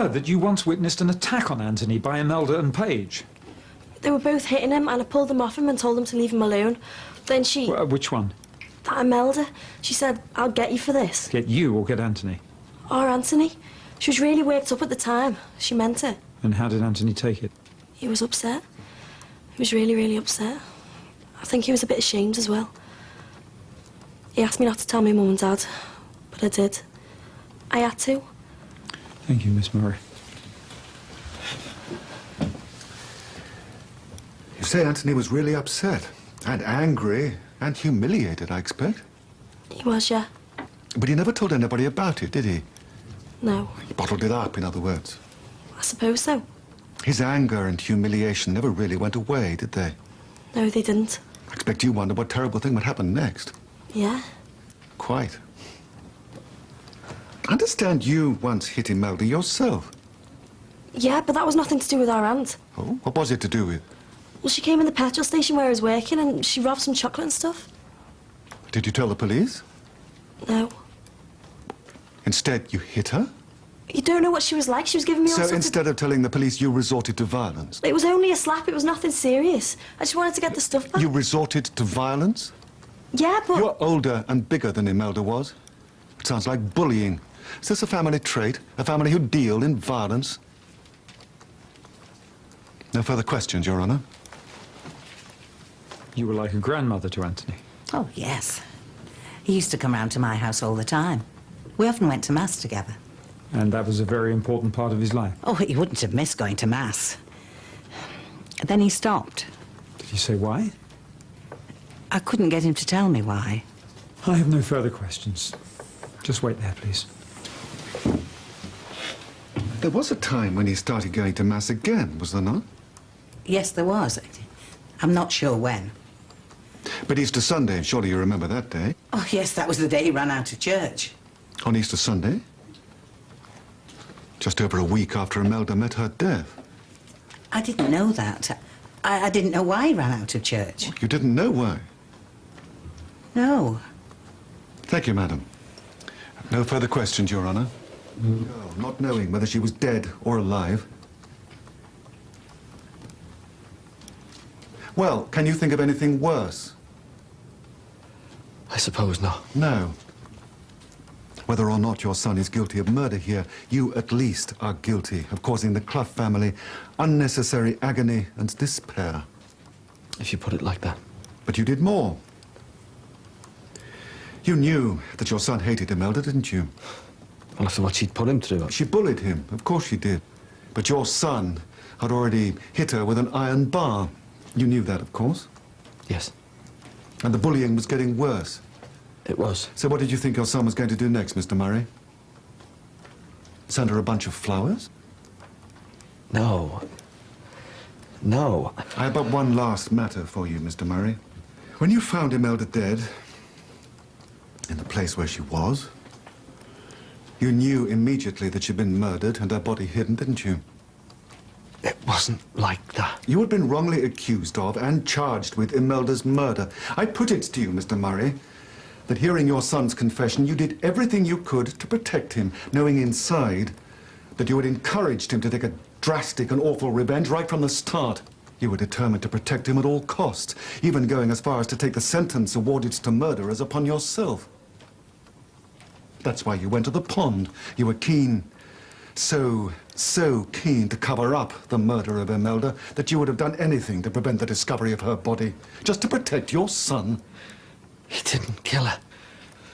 heard that you once witnessed an attack on Anthony by Imelda and Paige. They were both hitting him, and I pulled them off him and told them to leave him alone. Then she... Which one? That Imelda. She said, "I'll get you for this." Get you or get Anthony? Or Anthony. She was really worked up at the time. She meant it. And how did Anthony take it? He was upset. He was really, really upset. I think he was a bit ashamed as well. He asked me not to tell my mum and dad, but I did. I had to. Thank you, Miss Murray. You say Anthony was really upset and angry and humiliated, I expect? He was, yeah. But he never told anybody about it, did he? No. He bottled it up, in other words. I suppose so. His anger and humiliation never really went away, did they? No, they didn't. I expect you wondered what terrible thing would happen next. Yeah. Quite. I understand you once hit Imelda yourself. Yeah, but that was nothing to do with our aunt. Oh, what was it to do with? Well, she came in the petrol station where I was working and she robbed some chocolate and stuff. Did you tell the police? No. Instead, you hit her? You don't know what she was like. She was giving me all sorts So instead of telling the police, you resorted to violence? It was only a slap. It was nothing serious. I just wanted to get the stuff back. You resorted to violence? Yeah, but... You're older and bigger than Imelda was. It sounds like bullying. Is this a family trait? A family who deal in violence? No further questions, Your Honor. You were like a grandmother to Anthony. Oh, yes. He used to come round to my house all the time. We often went to Mass together. And that was a very important part of his life. Oh, he wouldn't have missed going to Mass. Then he stopped. Did you say why? I couldn't get him to tell me why. I have no further questions. Just wait there, please. There was a time when he started going to Mass again, was there not? Yes, there was. I'm not sure when. But Easter Sunday, surely you remember that day? Oh, yes, that was the day he ran out of church. On Easter Sunday? Just over a week after Imelda met her death. I didn't know that. I didn't know why he ran out of church. You didn't know why? No. Thank you, madam. No further questions, Your Honor. No, not knowing whether she was dead or alive. Well, can you think of anything worse? I suppose not. No. Whether or not your son is guilty of murder here, you at least are guilty of causing the Clough family unnecessary agony and despair. If you put it like that. But you did more. You knew that your son hated Imelda, didn't you? Well, after what she'd put him through. She bullied him, of course she did. But your son had already hit her with an iron bar. You knew that, of course. Yes. And the bullying was getting worse. It was. So what did you think your son was going to do next, Mr. Murray? Send her a bunch of flowers? No. No. I have but one last matter for you, Mr. Murray. When you found Imelda dead, in the place where she was, you knew immediately that she'd been murdered and her body hidden, didn't you? It wasn't like that. You had been wrongly accused of and charged with Imelda's murder. I put it to you, Mr. Murray, that hearing your son's confession, you did everything you could to protect him, knowing inside that you had encouraged him to take a drastic and awful revenge right from the start. You were determined to protect him at all costs, even going as far as to take the sentence awarded to murderers upon yourself. That's why you went to the pond. You were keen, so keen to cover up the murder of Imelda that you would have done anything to prevent the discovery of her body, just to protect your son. He didn't kill her.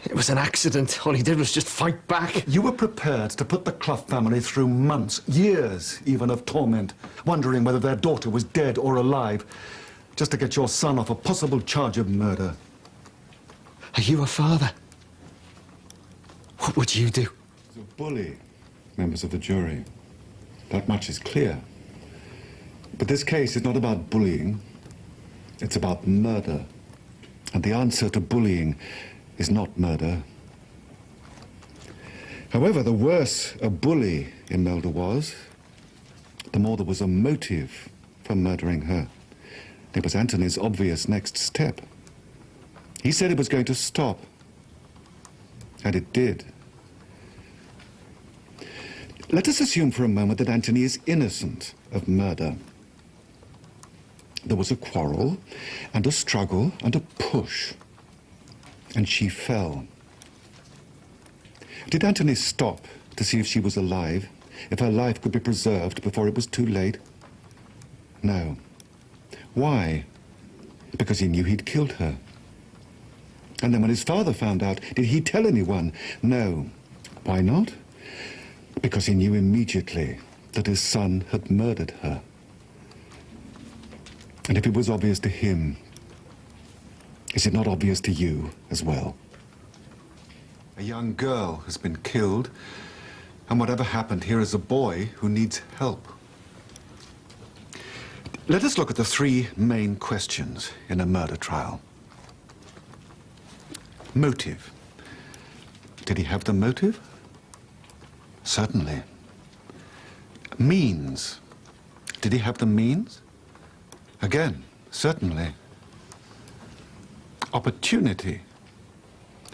It was an accident. All he did was just fight back. You were prepared to put the Clough family through months, years even, of torment, wondering whether their daughter was dead or alive, just to get your son off a possible charge of murder. Are you a father? What would you do? He's a bully, members of the jury. That much is clear. But this case is not about bullying. It's about murder. And the answer to bullying is not murder. However, the worse a bully Imelda was, the more there was a motive for murdering her. It was Anthony's obvious next step. He said it was going to stop. And it did. Let us assume for a moment that Anthony is innocent of murder. There was a quarrel, and a struggle, and a push. And she fell. Did Anthony stop to see if she was alive, if her life could be preserved before it was too late? No. Why? Because he knew he'd killed her. And then when his father found out, did he tell anyone? No. Why not? Because he knew immediately that his son had murdered her. And if it was obvious to him, is it not obvious to you as well? A young girl has been killed, and whatever happened, here is a boy who needs help. Let us look at the three main questions in a murder trial. Motive. Did he have the motive? Certainly. Means. Did he have the means? Again, certainly. Opportunity.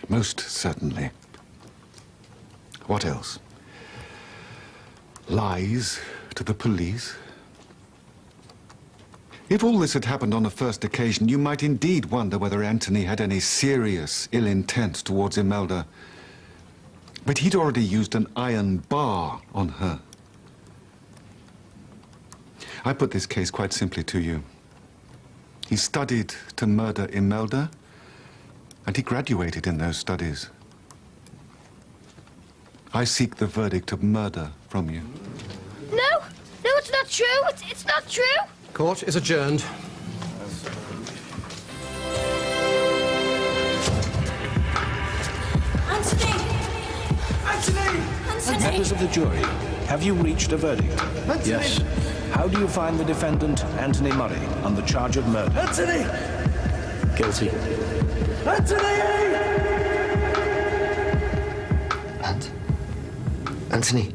Most certainly. What else? Lies to the police. If all this had happened on the first occasion, you might indeed wonder whether Anthony had any serious ill intent towards Imelda. But he'd already used an iron bar on her. I put this case quite simply to you. He studied to murder Imelda, and he graduated in those studies. I seek the verdict of murder from you. No, it's not true. It's not true. Court is adjourned. Anthony! Members of the jury, have you reached a verdict? Anthony! Yes. How do you find the defendant, Anthony Murray, on the charge of murder? Anthony! Guilty. Anthony!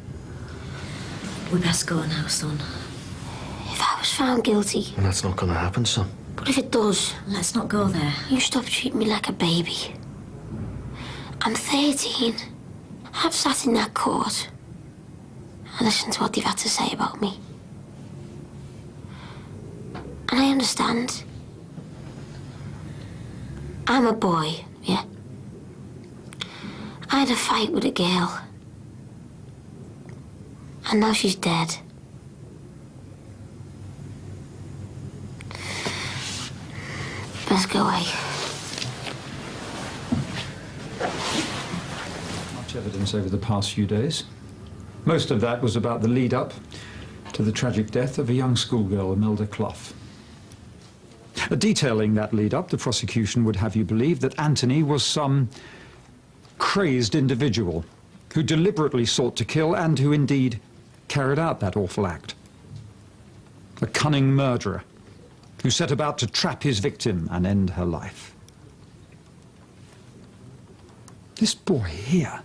We best go now, son. If I was found guilty, And that's not gonna happen, son. but if it does, Let's not go there. you stop treating me like a baby. I'm 13. I've sat in that court and listened to what they've had to say about me. And I understand. I'm a boy, yeah. I had a fight with a girl. And now she's dead. Let's go away. Much evidence over the past few days. Most of that was about the lead-up to the tragic death of a young schoolgirl, Imelda Clough. Detailing that lead-up, the prosecution would have you believe that Anthony was some crazed individual who deliberately sought to kill and who indeed carried out that awful act. A cunning murderer who set about to trap his victim and end her life. This boy here,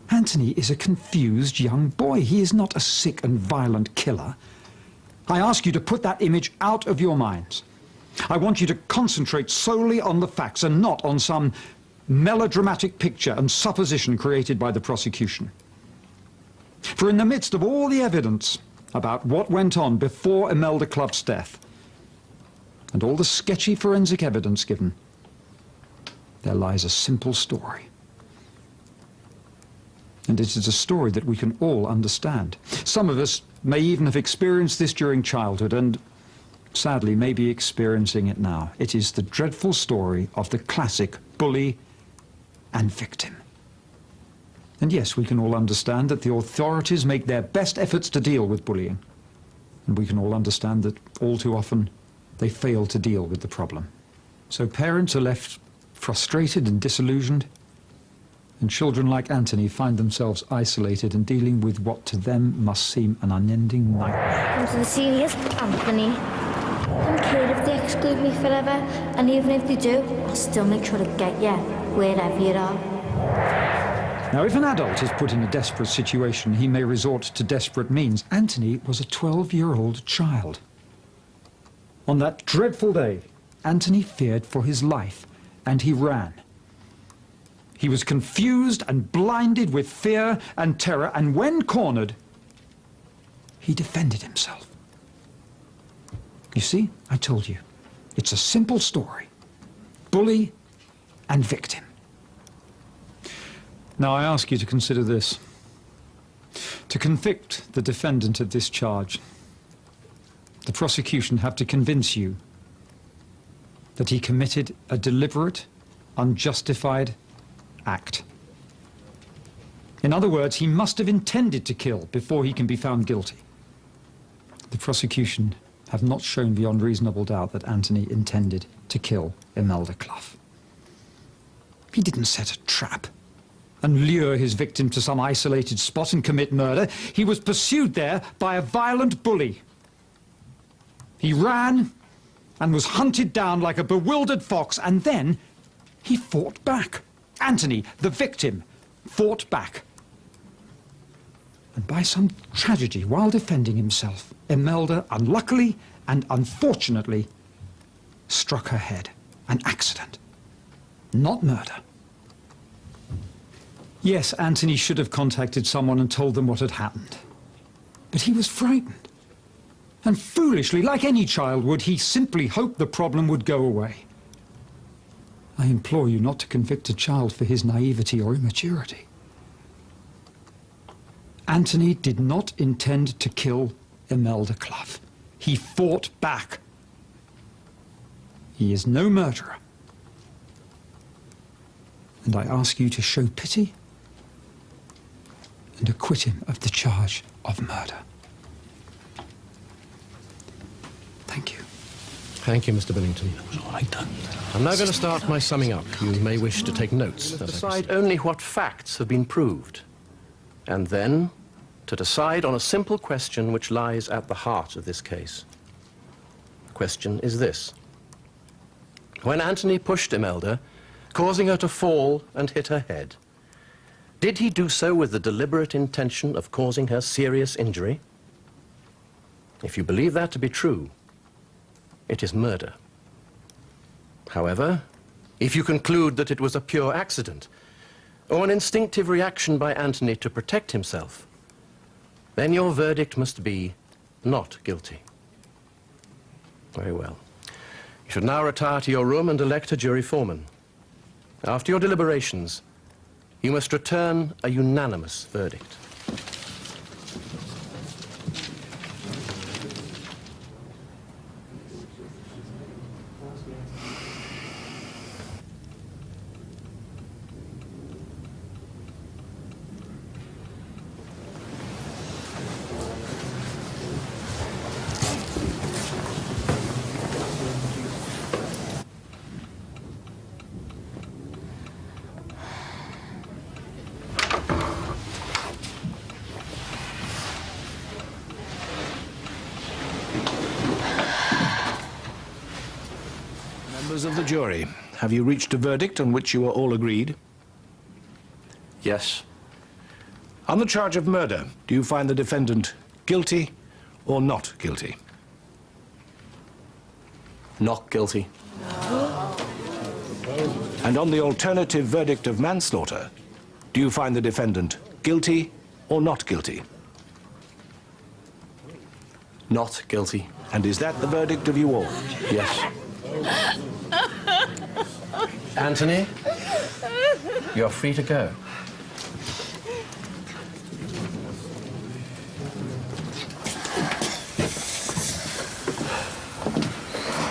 Anthony, is a confused young boy. He is not a sick and violent killer. I ask you to put that image out of your minds. I want you to concentrate solely on the facts and not on some melodramatic picture and supposition created by the prosecution. For in the midst of all the evidence about what went on before Imelda Clough's death, and all the sketchy forensic evidence given, there lies a simple story. And it is a story that we can all understand. Some of us may even have experienced this during childhood and, sadly, may be experiencing it now. It is the dreadful story of the classic bully and victim. And yes, we can all understand that the authorities make their best efforts to deal with bullying. And we can all understand that all too often they fail to deal with the problem. So parents are left frustrated and disillusioned, and children like Anthony find themselves isolated and dealing with what to them must seem an unending nightmare. Come to the seniors, Anthony. I don't care if they exclude me forever, and even if they do, I'll still make sure to get you wherever you are. Now, if an adult is put in a desperate situation, he may resort to desperate means. Anthony was a 12-year-old child. On that dreadful day, Anthony feared for his life, and he ran. He was confused and blinded with fear and terror, and when cornered, he defended himself. You see, I told you, it's a simple story. Bully and victim. Now I ask you to consider this. To convict the defendant of this charge, the prosecution have to convince you that he committed a deliberate, unjustified act. In other words, he must have intended to kill before he can be found guilty. The prosecution have not shown beyond reasonable doubt that Anthony intended to kill Imelda Clough. He didn't set a trap and lure his victim to some isolated spot and commit murder. He was pursued there by a violent bully. He ran and was hunted down like a bewildered fox, and then he fought back. Anthony, the victim, fought back. And by some tragedy, while defending himself, Imelda, unluckily and unfortunately, struck her head. An accident, not murder. Yes, Anthony should have contacted someone and told them what had happened. But he was frightened. And foolishly, like any child would, he simply hoped the problem would go away. I implore you not to convict a child for his naivety or immaturity. Anthony did not intend to kill Imelda Clough. He fought back. He is no murderer. And I ask you to show pity and acquit him of the charge of murder. Thank you. Thank you, Mr. Billington. That was all I done. I'm now going to start my summing up. You may wish to take notes. To decide only what facts have been proved, and then to decide on a simple question which lies at the heart of this case. The question is this. When Anthony pushed Imelda, causing her to fall and hit her head, did he do so with the deliberate intention of causing her serious injury? If you believe that to be true, it is murder. However, if you conclude that it was a pure accident or an instinctive reaction by Anthony to protect himself, then your verdict must be not guilty. Very well. You should now retire to your room and elect a jury foreman. After your deliberations, you must return a unanimous verdict. Members of the jury, have you reached a verdict on which you are all agreed? Yes. On the charge of murder, do you find the defendant guilty or not guilty? Not guilty. And on the alternative verdict of manslaughter, do you find the defendant guilty or not guilty? Not guilty. And is that the verdict of you all? Yes. Anthony, you're free to go.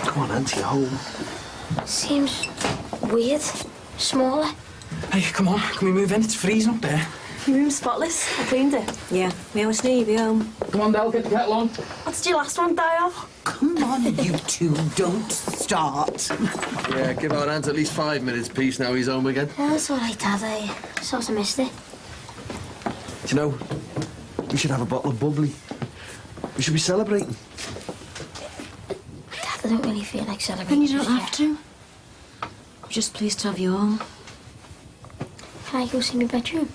Come on, Auntie, home. Seems weird. Smaller. Hey, come on, can we move in? It's freezing up there. Your room's spotless. I cleaned it. Yeah, we always need you home. Come on, Del, get the kettle on. What did your last one die of? Come on, you two, don't start. Yeah, give our Ant at least 5 minutes peace now he's home again. Yeah, that's all right, Dad. I sort of missed it. Do you know, we should have a bottle of bubbly. We should be celebrating. Dad, I don't really feel like celebrating. And you don't have to. We're just pleased to have you home. Can I go see my bedroom?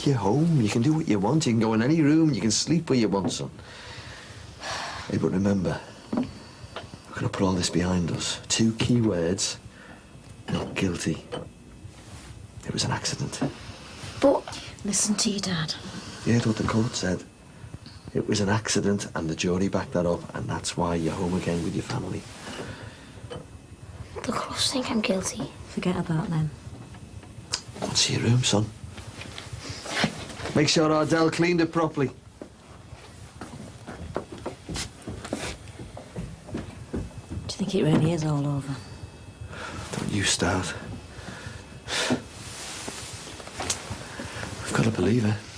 You're home. You can do what you want. You can go in any room. You can sleep where you want, son. Hey, but remember, we're going to put all this behind us. 2 key words. Not guilty. It was an accident. But Listen to your dad. You heard what the court said. It was an accident, and the jury backed that up, and that's why you're home again with your family. the Crofts think I'm guilty. Forget about them. Go and see your room, son. Make sure Ardell cleaned it properly. Do you think it really is all over? Don't you start. I've got to believe it.